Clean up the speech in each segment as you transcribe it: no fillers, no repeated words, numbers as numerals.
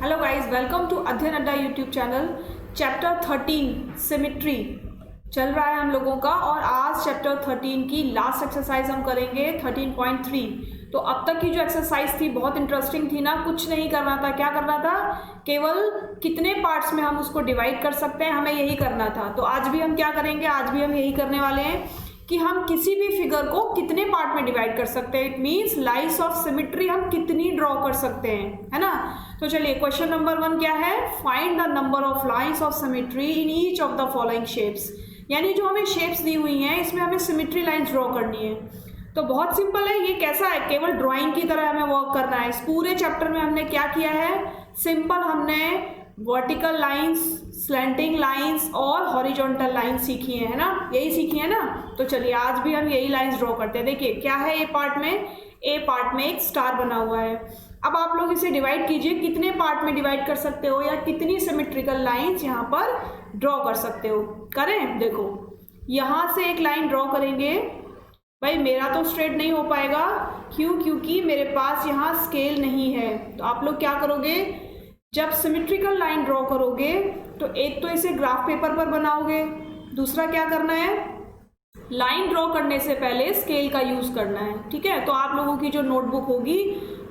Hello guys, welcome to अध्ययन अड्डा YouTube channel. Chapter 13 symmetry चल रहा है हम लोगों का और आज चैप्टर 13 की लास्ट एक्सरसाइज हम करेंगे 13.3। तो अब तक की जो एक्सरसाइज थी बहुत इंटरेस्टिंग थी ना। कुछ नहीं करना था, क्या करना था, केवल कितने पार्ट्स में हम उसको डिवाइड कर सकते हैं, हमें यही करना था। तो आज भी हम क्या करेंगे, आज भी हम यही करने वाले हैं कि हम किसी भी फिगर को कितने पार्ट में डिवाइड कर सकते हैं। It means lines of symmetry हम कितनी ड्रॉ कर सकते हैं, है ना। तो चलिए क्वेश्चन नंबर 1 क्या है, find the number of lines of symmetry in each of the following shapes. यानी जो हमें शेप्स दी हुई हैं इसमें हमें सिमेट्री लाइन्स ड्रॉ करनी है। तो बहुत सिंपल है, ये कैसा है, केवल ड्राइंग की तरह हमें वर्क करना है। इस पूरे चैप्टर में हमने क्या किया है, सिंपल हमने वर्टिकल लाइंस, स्लैंटिंग लाइंस और हॉरिजॉन्टल लाइंस सीखी है ना, यही सीखी है ना। तो चलिए आज भी हम यही लाइंस ड्रॉ करते हैं। देखिए क्या है, ए पार्ट में एक स्टार बना हुआ है। अब आप लोग इसे डिवाइड कीजिए, कितने पार्ट में डिवाइड कर सकते हो या कितनी सिमेट्रिकल लाइंस यहाँ पर ड्रॉ कर सकते हो। करें, देखो यहाँ से एक लाइन ड्रॉ करेंगे। भाई मेरा तो स्ट्रेट नहीं हो पाएगा, क्योंकि मेरे पास यहाँ स्केल नहीं है। तो आप लोग क्या करोगे, जब सिमेट्रिकल लाइन ड्रॉ करोगे तो एक तो इसे ग्राफ पेपर पर बनाओगे, दूसरा क्या करना है, लाइन ड्रॉ करने से पहले स्केल का यूज़ करना है। ठीक है, तो आप लोगों की जो नोटबुक होगी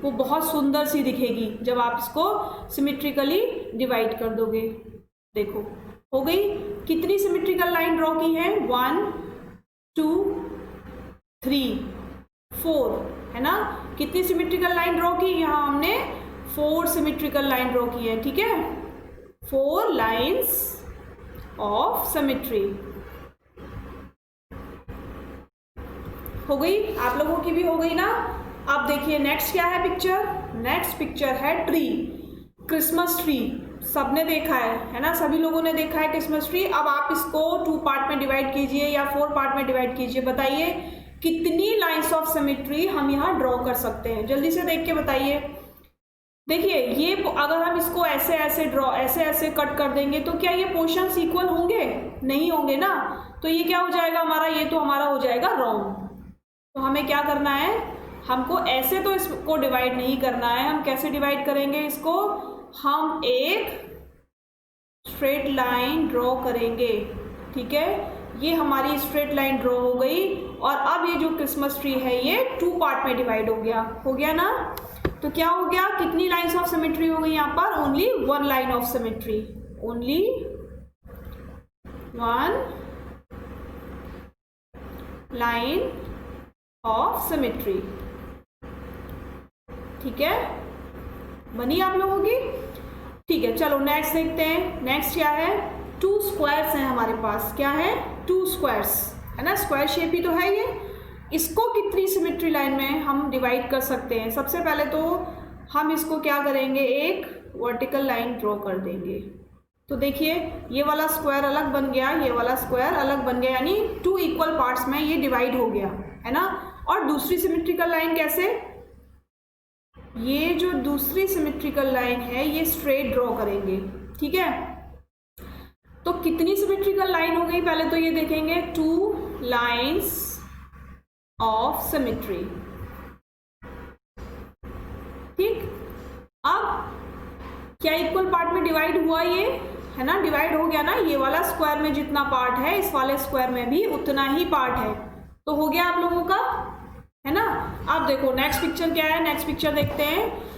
वो बहुत सुंदर सी दिखेगी जब आप इसको सिमेट्रिकली डिवाइड कर दोगे। देखो हो गई, कितनी सिमेट्रिकल लाइन ड्रॉ की है, 1 2 3 4, है ना। कितनी सिमेट्रिकल लाइन ड्रॉ की, यहाँ हमने 4 सिमेट्रिकल लाइन ड्रॉ की है। ठीक है, 4 लाइन्स ऑफ सिमेट्री हो गई, आप लोगों की भी हो गई ना। अब देखिए नेक्स्ट क्या है पिक्चर, नेक्स्ट पिक्चर है ट्री, क्रिसमस ट्री। सबने देखा है ना, सभी लोगों ने देखा है क्रिसमस ट्री। अब आप इसको 2 पार्ट में डिवाइड कीजिए या 4 पार्ट में डिवाइड कीजिए। बताइए कितनी लाइन्स ऑफ सिमेट्री हम यहाँ ड्रॉ कर सकते हैं, जल्दी से देख के बताइए। देखिए ये अगर हम इसको ऐसे ऐसे कट कर देंगे तो क्या ये पोर्शंस इक्वल होंगे, नहीं होंगे ना। तो ये क्या हो जाएगा हमारा, ये तो हमारा हो जाएगा रॉन्ग। तो हमें क्या करना है, हमको ऐसे तो इसको डिवाइड नहीं करना है। हम कैसे डिवाइड करेंगे इसको, हम एक स्ट्रेट लाइन ड्रॉ करेंगे। ठीक है, ये हमारी स्ट्रेट लाइन ड्रॉ हो गई और अब ये जो क्रिसमस ट्री है ये 2 पार्ट में डिवाइड हो गया ना। तो क्या हो गया, कितनी लाइन्स ऑफ सिमेट्री हो गई यहाँ पर, only 1 line of symmetry, only 1 line of symmetry. ठीक है, बनी आप लोगों की। ठीक है, चलो नेक्स्ट देखते हैं। नेक्स्ट क्या है, 2 स्क्वायर्स हैं हमारे पास। क्या है, 2 स्क्वायर्स, है ना, स्क्वायर शेप ही तो है ये। इसको कितनी सिमेट्री लाइन में हम डिवाइड कर सकते हैं। सबसे पहले तो हम इसको क्या करेंगे, एक वर्टिकल लाइन ड्रॉ कर देंगे। तो देखिए ये वाला स्क्वायर अलग बन गया, ये वाला स्क्वायर अलग बन गया, यानी 2 इक्वल पार्ट्स में ये डिवाइड हो गया, है ना। और दूसरी सिमेट्रिकल लाइन कैसे, ये जो दूसरी सिमेट्रिकल लाइन है ये स्ट्रेट ड्रॉ करेंगे। ठीक है, तो कितनी सिमेट्रिकल लाइन हो गई, पहले तो ये देखेंगे, 2 लाइन्स ऑफ सिमेट्री। ठीक, अब क्या इक्वल पार्ट में डिवाइड हुआ ये, है ना, डिवाइड हो गया ना। ये वाला स्क्वायर में जितना पार्ट है इस वाले स्क्वायर में भी उतना ही पार्ट है। तो हो गया आप लोगों का, है ना। अब देखो नेक्स्ट पिक्चर क्या है, नेक्स्ट पिक्चर देखते हैं।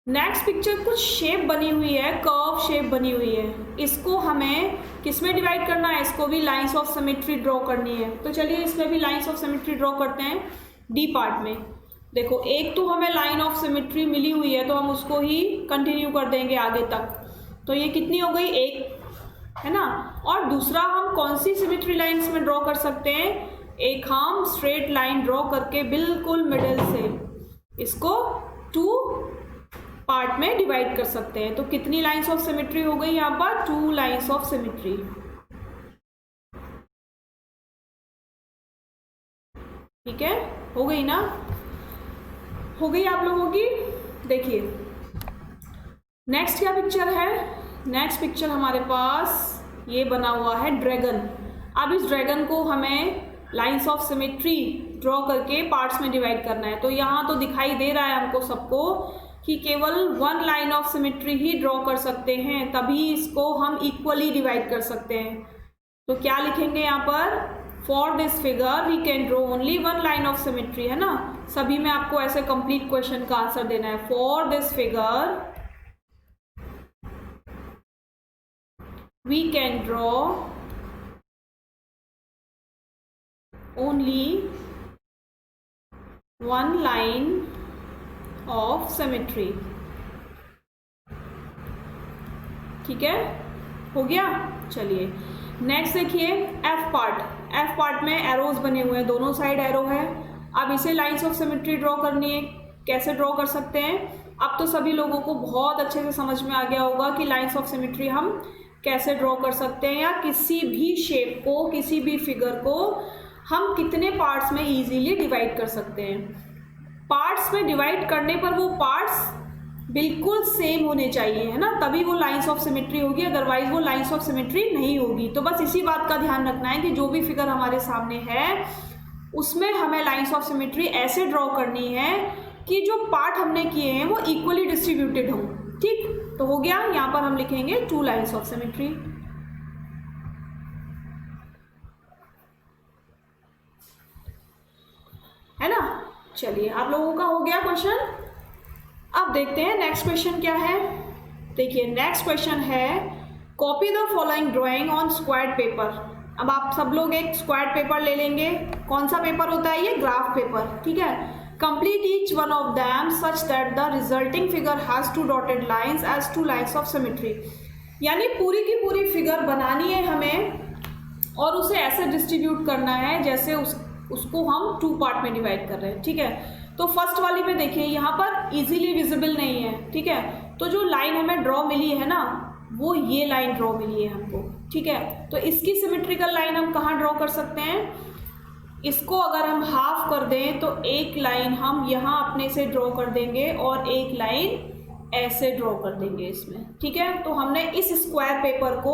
नेक्स्ट पिक्चर कुछ शेप बनी हुई है, कर्व शेप बनी हुई है। इसको हमें किस में डिवाइड करना है, इसको भी लाइंस ऑफ सिमेट्री ड्रॉ करनी है। तो चलिए इसमें भी लाइंस ऑफ सिमेट्री ड्रॉ करते हैं डी पार्ट में। देखो एक तो हमें लाइन ऑफ सिमेट्री मिली हुई है तो हम उसको ही कंटिन्यू कर देंगे आगे तक। तो ये कितनी हो गई, 1, है ना। और दूसरा हम कौन सी सिमेट्री लाइन्स में ड्रॉ कर सकते हैं, एक हम स्ट्रेट लाइन ड्रॉ करके बिल्कुल मिडिल से इसको 2 पार्ट में डिवाइड कर सकते हैं। तो कितनी लाइंस ऑफ सिमेट्री हो गई यहाँ पर, 2 लाइंस ऑफ सिमेट्री। ठीक है, हो गई ना, हो गई आप लोगों की। देखिए नेक्स्ट क्या पिक्चर है, नेक्स्ट पिक्चर हमारे पास ये बना हुआ है ड्रैगन। अब इस ड्रैगन को हमें लाइंस ऑफ सिमेट्री ड्रॉ करके पार्ट्स में डिवाइड करना है। तो यहाँ तो दिखाई दे रहा है हमको सबको कि केवल one line of symmetry he draw कर सकते हैं, तभी इसको हम इक्वली डिवाइड कर सकते हैं। तो क्या लिखेंगे यहाँ पर, for this figure we can draw only one line of symmetry, है ना। सभी में आपको ऐसे कंप्लीट क्वेश्चन का आंसर देना है। For this figure we can draw only one line of symmetry. ठीक है, हो गया। चलिए नेक्स्ट देखिए एफ पार्ट में एरोज बने हुए हैं, दोनों साइड एरो है। अब इसे लाइंस ऑफ सिमेट्री ड्रॉ करनी है, कैसे ड्रॉ कर सकते हैं। अब तो सभी लोगों को बहुत अच्छे से समझ में आ गया होगा कि लाइंस ऑफ सिमेट्री हम कैसे ड्रॉ कर सकते हैं, या किसी भी शेप को, किसी भी फिगर को हम कितने पार्ट्स में इजीली डिवाइड कर सकते हैं। पार्ट्स में डिवाइड करने पर वो पार्ट्स बिल्कुल सेम होने चाहिए, है ना, तभी वो लाइंस ऑफ सिमेट्री होगी, अदरवाइज वो लाइंस ऑफ सिमेट्री नहीं होगी। तो बस इसी बात का ध्यान रखना है कि जो भी फिगर हमारे सामने है उसमें हमें लाइंस ऑफ सिमेट्री ऐसे ड्रॉ करनी है कि जो पार्ट हमने किए हैं वो इक्वली डिस्ट्रीब्यूटेड हों। ठीक, तो हो गया। यहाँ पर हम लिखेंगे 2 लाइंस ऑफ सिमेट्री, है ना। चलिए आप लोगों का हो गया क्वेश्चन। अब देखते हैं नेक्स्ट क्वेश्चन क्या है। देखिए नेक्स्ट क्वेश्चन है copy the following drawing on squared paper. अब आप सब लोग एक स्क्वायर्ड पेपर ले लेंगे। कौन सा पेपर होता है ये, ग्राफ पेपर। ठीक है, complete each one of them such that the resulting figure has 2 dotted lines as 2 lines of symmetry. यानी पूरी की पूरी फिगर बनानी है हमें और उसे ऐसे डिस्ट्रीब्यूट करना है जैसे उसको हम 2 पार्ट में डिवाइड कर रहे हैं। ठीक है, तो फर्स्ट वाली में देखिए यहाँ पर इजीली विजिबल नहीं है। ठीक है, तो जो लाइन हमें ड्रॉ मिली है ना, वो ये लाइन ड्रॉ मिली है हमको। ठीक है, तो इसकी सिमेट्रिकल लाइन हम कहाँ ड्रॉ कर सकते हैं, इसको अगर हम हाफ कर दें तो एक लाइन हम यहाँ अपने से ड्रॉ कर देंगे और एक लाइन ऐसे ड्रॉ कर देंगे इसमें। ठीक है, तो हमने इस स्क्वायर पेपर को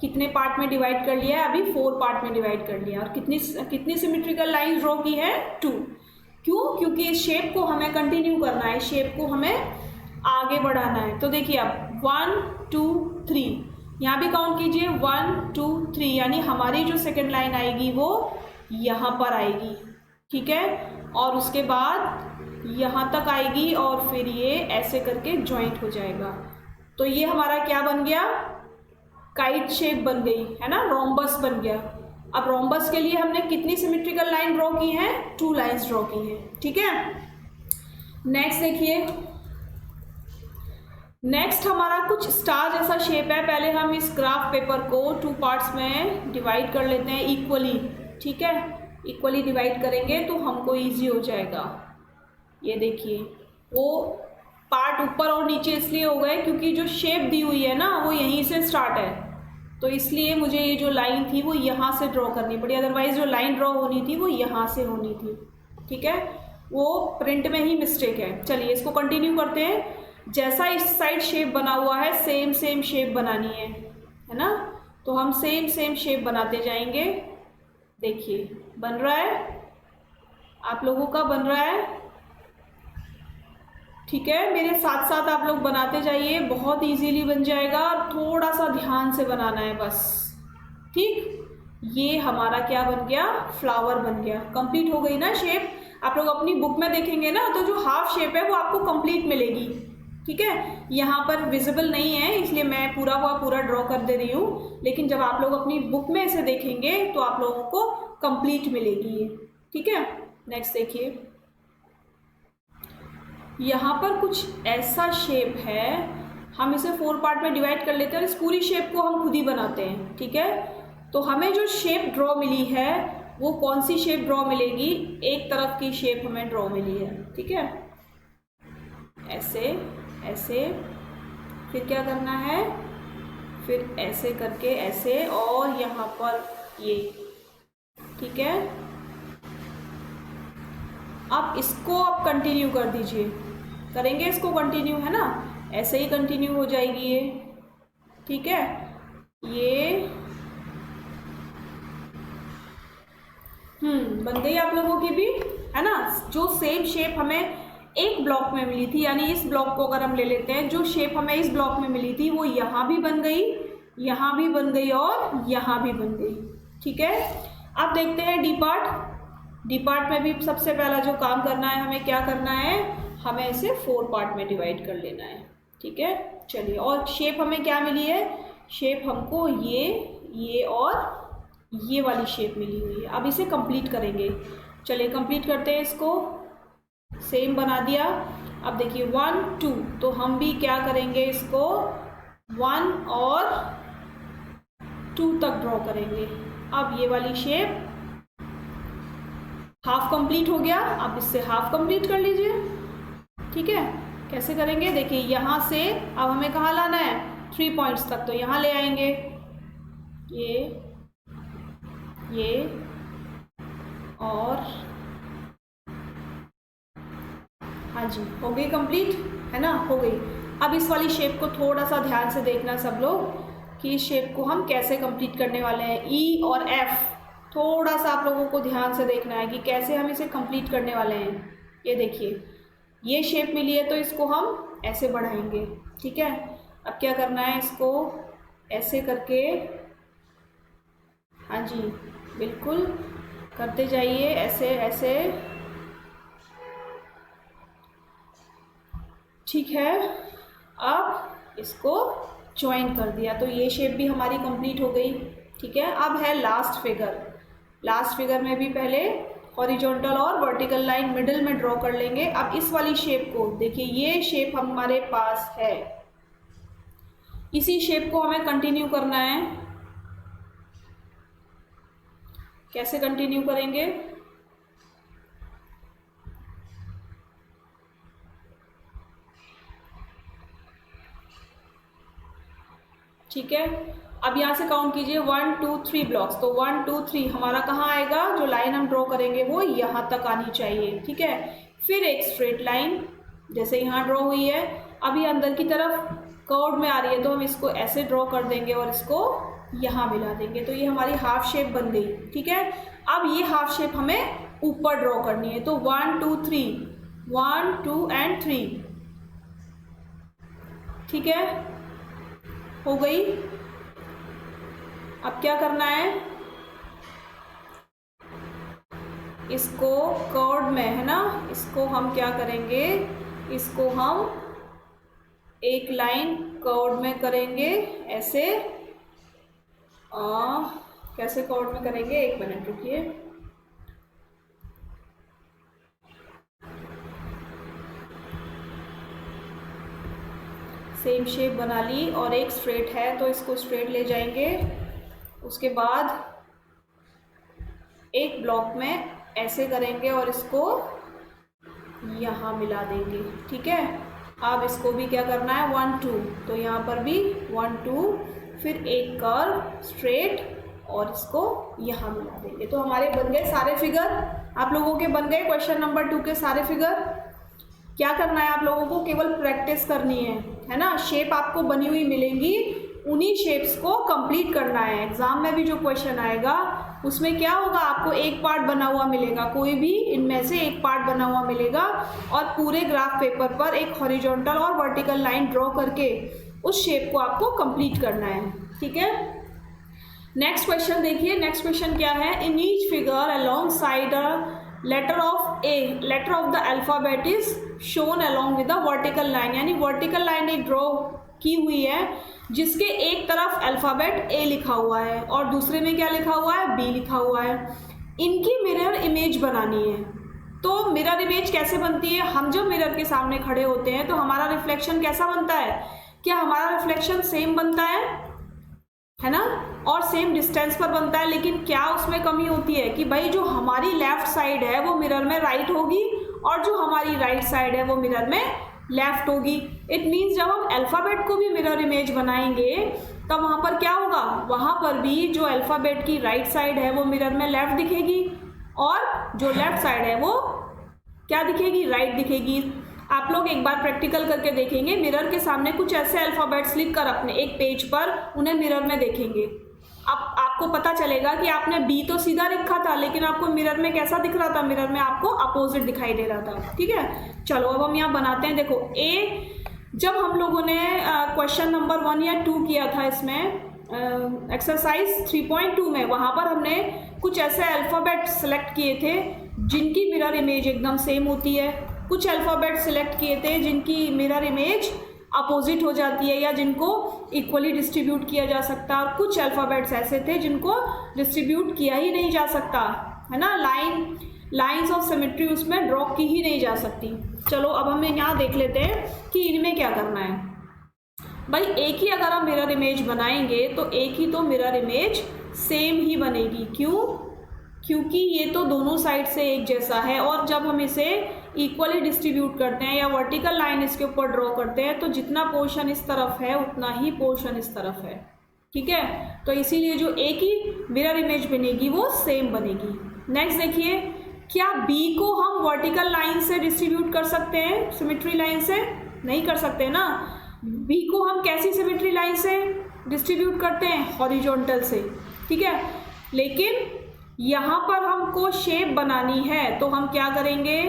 कितने पार्ट में डिवाइड कर लिया है, अभी 4 पार्ट में डिवाइड कर लिया। और कितनी सिमेट्रिकल लाइन ड्रॉ की है, 2। क्यों, क्योंकि इस शेप को हमें कंटिन्यू करना है, शेप को हमें आगे बढ़ाना है। तो देखिए अब 1 2 3, यहाँ भी काउंट कीजिए 1 2 3, यानी हमारी जो सेकंड लाइन आएगी वो यहाँ पर आएगी। ठीक है, और उसके बाद यहाँ तक आएगी और फिर ये ऐसे करके जॉइंट हो जाएगा। तो ये हमारा क्या बन गया, काइट शेप बन गई, है ना, रोम्बस बन गया। अब रोम्बस के लिए हमने कितनी सिमेट्रिकल लाइन ड्रॉ की है, 2 लाइंस ड्रॉ की हैं। ठीक है, नेक्स्ट देखिए, नेक्स्ट हमारा कुछ स्टार जैसा शेप है। पहले हम इस ग्राफ पेपर को 2 पार्ट्स में डिवाइड कर लेते हैं इक्वली। ठीक है, इक्वली डिवाइड करेंगे तो हमको इजी हो जाएगा। ये देखिए वो पार्ट ऊपर और नीचे इसलिए हो गए क्योंकि जो शेप दी हुई है ना वो यहीं से स्टार्ट है, तो इसलिए मुझे ये जो लाइन थी वो यहाँ से ड्रॉ करनी पड़ी, अदरवाइज जो लाइन ड्रॉ होनी थी वो यहाँ से होनी थी। ठीक है, वो प्रिंट में ही मिस्टेक है। चलिए इसको कंटिन्यू करते हैं। जैसा इस साइड शेप बना हुआ है सेम शेप बनानी है ना, तो हम सेम शेप बनाते जाएंगे। देखिए बन रहा है, आप लोगों का बन रहा है। ठीक है, मेरे साथ साथ आप लोग बनाते जाइए, बहुत इजीली बन जाएगा। थोड़ा सा ध्यान से बनाना है बस। ठीक, ये हमारा क्या बन गया, फ्लावर बन गया। कंप्लीट हो गई ना शेप। आप लोग अपनी बुक में देखेंगे ना तो जो हाफ शेप है वो आपको कंप्लीट मिलेगी। ठीक है, यहाँ पर विजिबल नहीं है इसलिए मैं पूरा ड्रॉ कर दे रही हूँ, लेकिन जब आप लोग अपनी बुक में इसे देखेंगे तो आप लोगों को कंप्लीट मिलेगी ये। ठीक है, नेक्स्ट देखिए, यहाँ पर कुछ ऐसा शेप है, हम इसे 4 पार्ट में डिवाइड कर लेते हैं और इस पूरी शेप को हम खुद ही बनाते हैं। ठीक है, तो हमें जो शेप ड्रॉ मिली है वो कौन सी शेप ड्रॉ मिलेगी, एक तरफ की शेप हमें ड्रॉ मिली है। ठीक है, ऐसे ऐसे, फिर क्या करना है, फिर ऐसे करके ऐसे और यहाँ पर ये। ठीक है, अब इसको आप कंटिन्यू कर दीजिए, करेंगे इसको कंटिन्यू, है ना, ऐसे ही कंटिन्यू हो जाएगी ये। ठीक है, ये बन गई आप लोगों की भी, है ना। जो सेम शेप हमें एक ब्लॉक में मिली थी, यानी इस ब्लॉक को अगर हम ले लेते हैं, जो शेप हमें इस ब्लॉक में मिली थी वो यहाँ भी बन गई, यहाँ भी बन गई और यहाँ भी बन गई। ठीक है, अब देखते हैं डी पार्ट। डी पार्ट में भी सबसे पहला जो काम करना है, हमें क्या करना है, हमें इसे 4 पार्ट में डिवाइड कर लेना है। ठीक है, चलिए, और शेप हमें क्या मिली है, शेप हमको ये और ये वाली शेप मिली हुई है। अब इसे कंप्लीट करेंगे, चलिए कंप्लीट करते हैं। इसको सेम बना दिया। अब देखिए 1 2, तो हम भी क्या करेंगे, इसको 1 और 2 तक ड्रॉ करेंगे। अब ये वाली शेप हाफ कंप्लीट हो गया, अब इससे हाफ कंप्लीट कर लीजिए। ठीक है, कैसे करेंगे, देखिए यहाँ से अब हमें कहाँ लाना है, 3 पॉइंट्स तक, तो यहाँ ले आएंगे, ये और हाँ जी, हो गई कंप्लीट, है ना, हो गई। अब इस वाली शेप को थोड़ा सा ध्यान से देखना सब लोग कि इस शेप को हम कैसे कंप्लीट करने वाले हैं। ई और एफ थोड़ा सा आप लोगों को ध्यान से देखना है कि कैसे हम इसे कंप्लीट करने वाले हैं। ये देखिए, ये शेप मिली है तो इसको हम ऐसे बढ़ाएंगे। ठीक है, अब क्या करना है, इसको ऐसे करके, हाँ जी बिल्कुल करते जाइए, ऐसे ऐसे। ठीक है, अब इसको ज्वाइन कर दिया तो ये शेप भी हमारी कंप्लीट हो गई। ठीक है, अब है लास्ट फिगर। लास्ट फिगर में भी पहले हॉरिजॉन्टल और वर्टिकल लाइन मिडिल में ड्रॉ कर लेंगे। अब इस वाली शेप को देखिए, ये शेप हमारे पास है, इसी शेप को हमें कंटिन्यू करना है। कैसे कंटिन्यू करेंगे, ठीक है, अब यहाँ से काउंट कीजिए 1 2 3 ब्लॉक्स, तो 1 2 3 हमारा कहाँ आएगा, जो लाइन हम ड्रॉ करेंगे वो यहाँ तक आनी चाहिए। ठीक है, फिर एक स्ट्रेट लाइन जैसे यहाँ ड्रॉ हुई है, अभी अंदर की तरफ कर्व में आ रही है तो हम इसको ऐसे ड्रॉ कर देंगे और इसको यहाँ मिला देंगे, तो ये हमारी हाफ शेप बन गई। ठीक है, अब ये हाफ शेप हमें ऊपर ड्रॉ करनी है, तो 1 2 3, 1 2 एंड 3। ठीक है, हो गई। अब क्या करना है, इसको कर्व में, है ना, इसको हम क्या करेंगे, इसको हम एक लाइन कर्व में करेंगे ऐसे। कैसे कर्व में करेंगे, 1 मिनट रुकिए। सेम शेप बना ली और एक स्ट्रेट है तो इसको स्ट्रेट ले जाएंगे। उसके बाद एक ब्लॉक में ऐसे करेंगे और इसको यहाँ मिला देंगे। ठीक है, अब इसको भी क्या करना है, 1 2, तो यहाँ पर भी 1 2, फिर एक कर्व स्ट्रेट और इसको यहाँ मिला देंगे। तो हमारे बन गए सारे फिगर, आप लोगों के बन गए क्वेश्चन नंबर 2 के सारे फिगर। क्या करना है, आप लोगों को केवल प्रैक्टिस करनी है ना। शेप आपको बनी हुई मिलेंगी, उन्हीं शेप्स को कंप्लीट करना है। एग्जाम में भी जो क्वेश्चन आएगा उसमें क्या होगा, आपको एक पार्ट बना हुआ मिलेगा, कोई भी इनमें से एक पार्ट बना हुआ मिलेगा और पूरे ग्राफ पेपर पर एक हॉरिजॉन्टल और वर्टिकल लाइन ड्रॉ करके उस शेप को आपको कंप्लीट करना है। ठीक है, नेक्स्ट क्वेश्चन देखिए। नेक्स्ट क्वेश्चन क्या है, in each figure alongside letter of a, letter of the alphabet is shown along with the vertical line, यानी वर्टिकल लाइन एक ड्रॉ की हुई है जिसके एक तरफ अल्फ़ाबेट ए लिखा हुआ है और दूसरे में क्या लिखा हुआ है, बी लिखा हुआ है। इनकी मिरर इमेज बनानी है। तो मिरर इमेज कैसे बनती है, हम जब मिरर के सामने खड़े होते हैं तो हमारा रिफ्लेक्शन कैसा बनता है, क्या हमारा रिफ्लेक्शन सेम बनता है ना, और सेम डिस्टेंस पर बनता है। लेकिन क्या उसमें कमी होती है कि भाई जो हमारी लेफ्ट साइड है वो मिरर में राइट होगी और जो हमारी राइट साइड है वो मिरर में लेफ्ट होगी। इट मीन्स जब हम अल्फ़ाबेट को भी मिरर इमेज बनाएंगे तब वहाँ पर क्या होगा, वहाँ पर भी जो अल्फ़ाबेट की राइट साइड है वो मिरर में लेफ्ट दिखेगी और जो लेफ्ट साइड है वो क्या दिखेगी, राइट दिखेगी। आप लोग एक बार प्रैक्टिकल करके देखेंगे, मिरर के सामने कुछ ऐसे अल्फ़ाबेट्स लिख कर अपने एक पेज पर उन्हें मिरर में देखेंगे। अब आपको आपको पता चलेगा कि आपने बी तो सीधा लिखा था, लेकिन आपको मिरर में कैसा दिख रहा था, मिरर में आपको अपोजिट दिखाई दे रहा था। ठीक है, चलो अब हम यहाँ बनाते हैं। देखो ए, जब हम लोगों ने क्वेश्चन नंबर 1 या 2 किया था इसमें एक्सरसाइज 3.2 में, वहाँ पर हमने कुछ ऐसे अल्फ़ाबेट सेलेक्ट किए थे जिनकी मिरर इमेज एकदम सेम होती है, कुछ अल्फ़ाबेट सेलेक्ट किए थे जिनकी मिरर इमेज अपोजिट हो जाती है या जिनको इक्वली डिस्ट्रीब्यूट किया जा सकता है, और कुछ अल्फ़ाबेट्स ऐसे थे जिनको डिस्ट्रीब्यूट किया ही नहीं जा सकता, है ना। लाइंस ऑफ सिमेट्री उसमें ड्रॉ की ही नहीं जा सकती। चलो अब हम यहाँ देख लेते हैं कि इनमें क्या करना है। भाई एक ही अगर हम मिरर इमेज बनाएंगे तो एक ही तो मिरर इमेज सेम ही बनेगी। क्यों? क्योंकि ये तो दोनों साइड से एक जैसा है, और जब हम इसे इक्वली डिस्ट्रीब्यूट करते हैं या वर्टिकल लाइन इसके ऊपर ड्रॉ करते हैं तो जितना पोर्शन इस तरफ है उतना ही पोर्शन इस तरफ है। ठीक है, तो इसीलिए जो एक ही मिरर इमेज बनेगी वो सेम बनेगी। नेक्स्ट देखिए, क्या बी को हम वर्टिकल लाइन से डिस्ट्रीब्यूट कर सकते हैं, सिमेट्री लाइन से? नहीं कर सकते ना। बी को हम कैसी सिमेट्री लाइन से डिस्ट्रीब्यूट करते हैं? हॉरिजॉन्टल से। ठीक है, लेकिन यहाँ पर हमको शेप बनानी है तो हम क्या करेंगे,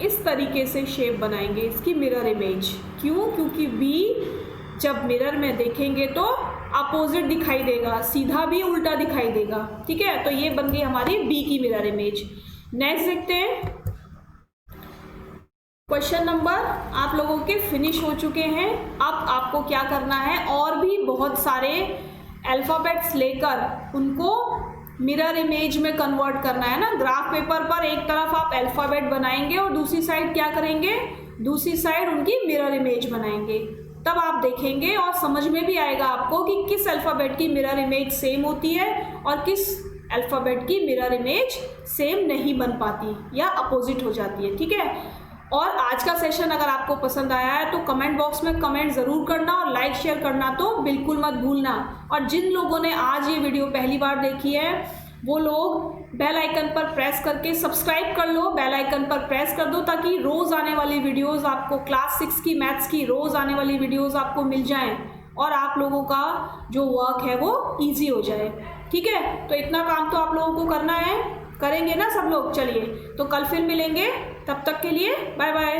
इस तरीके से शेप बनाएंगे इसकी मिरर इमेज। क्यों? क्योंकि बी जब मिरर में देखेंगे तो अपोजिट दिखाई देगा, सीधा भी उल्टा दिखाई देगा। ठीक है, तो ये बन गई हमारी बी की मिरर इमेज। नेक्स्ट देखते हैं, क्वेश्चन नंबर आप लोगों के फिनिश हो चुके हैं। अब आपको क्या करना है, और भी बहुत सारे अल्फ़ाबेट्स लेकर उनको मिरर इमेज में कन्वर्ट करना है ना। ग्राफ पेपर पर एक तरफ आप अल्फ़ाबेट बनाएंगे और दूसरी साइड क्या करेंगे, दूसरी साइड उनकी मिरर इमेज बनाएंगे। तब आप देखेंगे और समझ में भी आएगा आपको कि किस अल्फ़ाबेट की मिरर इमेज सेम होती है और किस अल्फ़ाबेट की मिरर इमेज सेम नहीं बन पाती या अपोजिट हो जाती है। ठीक है, और आज का सेशन अगर आपको पसंद आया है तो कमेंट बॉक्स में कमेंट ज़रूर करना और लाइक शेयर करना तो बिल्कुल मत भूलना। और जिन लोगों ने आज ये वीडियो पहली बार देखी है वो लोग बेल आइकन पर प्रेस करके सब्सक्राइब कर लो, बेल आइकन पर प्रेस कर दो ताकि रोज़ आने वाली वीडियोस आपको, क्लास 6 की मैथ्स की रोज़ आने वाली वीडियोस आपको मिल जाएं और आप लोगों का जो वर्क है वो ईजी हो जाए। ठीक है, तो इतना काम तो आप लोगों को करना है, करेंगे ना सब लोग। चलिए तो कल फिर मिलेंगे, तब तक के लिए बाय बाय।